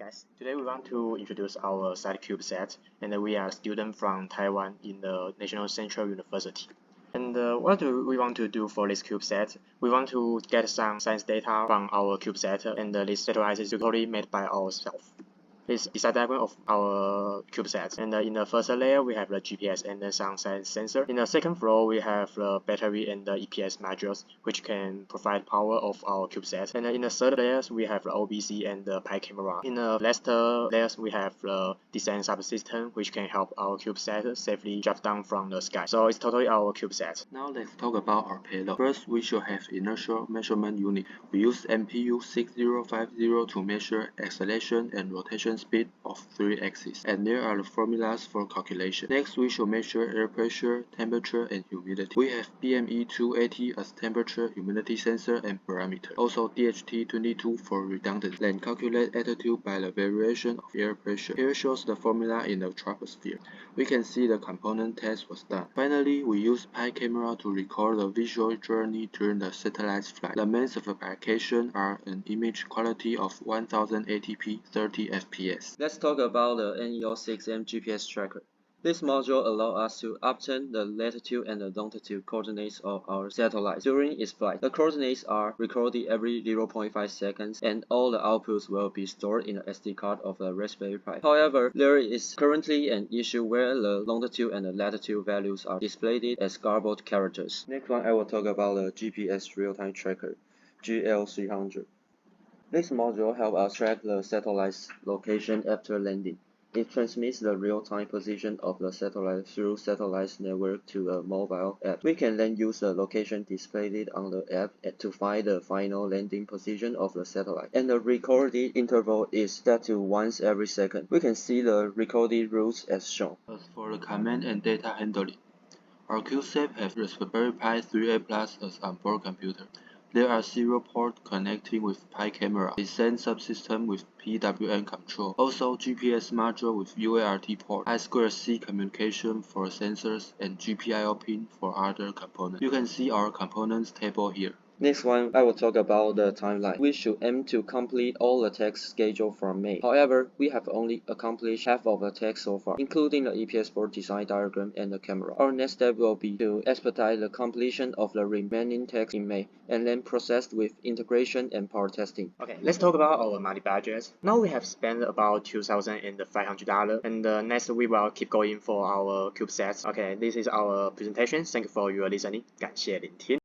guys. Today we want to introduce our site CubeSat, and we are students from Taiwan in the National Central University. And what do we want to do for this CubeSat? We want to get some science data from our CubeSat, and this satellite is totally made by ourselves. This is a diagram of our CubeSat, and in the first layer we have the GPS and then some science sensor. In the second floor we have the battery and the EPS modules, which can provide power of our CubeSat. And in the third layers we have the OBC and the Pi camera. In the last layers we have the descent subsystem, which can help our CubeSat safely drop down from the sky. So it's totally our CubeSat. Now let's talk about our payload. First, we should have inertial measurement unit. We use MPU 6050 to measure acceleration and rotation speed of 3 axes, and there are the formulas for calculation. Next, we should measure air pressure, temperature, and humidity. We have BME 280 as temperature, humidity sensor, and parameter. Also DHT22 for redundancy. Then calculate altitude by the variation of air pressure. Here shows the formula in the troposphere. We can see the component test was done. Finally, we use Pi camera to record the visual journey during the satellite's flight. The main specifications are an image quality of 1080p 30 fps. Let's talk about the NEO6M GPS tracker. This module allows us to obtain the latitude and the longitude coordinates of our satellite during its flight. The coordinates are recorded every 0.5 seconds, and all the outputs will be stored in the SD card of the Raspberry Pi. However, there is currently an issue where the longitude and the latitude values are displayed as garbled characters. Next one, I will talk about the GPS real-time tracker, GL300. This module helps us track the satellite's location after landing. It transmits the real-time position of the satellite through satellite's network to a mobile app. We can then use the location displayed on the app to find the final landing position of the satellite. And the recorded interval is set to once every second. We can see the recorded routes as shown. As for the command and data handling, our CubeSat has Raspberry Pi 3A Plus as onboard computer. There are serial ports connecting with Pi camera, descent subsystem with PWM control, also GPS module with UART port, I2C communication for sensors, and GPIO pin for other components. You can see our components table here. Next one, I will talk about the timeline. We should aim to complete all the tasks scheduled from May. However, we have only accomplished half of the tasks so far, including the EPS board design diagram and the camera. Our next step will be to expedite the completion of the remaining tasks in May, and then process with integration and power testing. Okay, let's talk about our money budget. Now we have spent about $2,500, and next we will keep going for our CubeSats. Okay, this is our presentation. Thank you for your listening. 感谢聆听。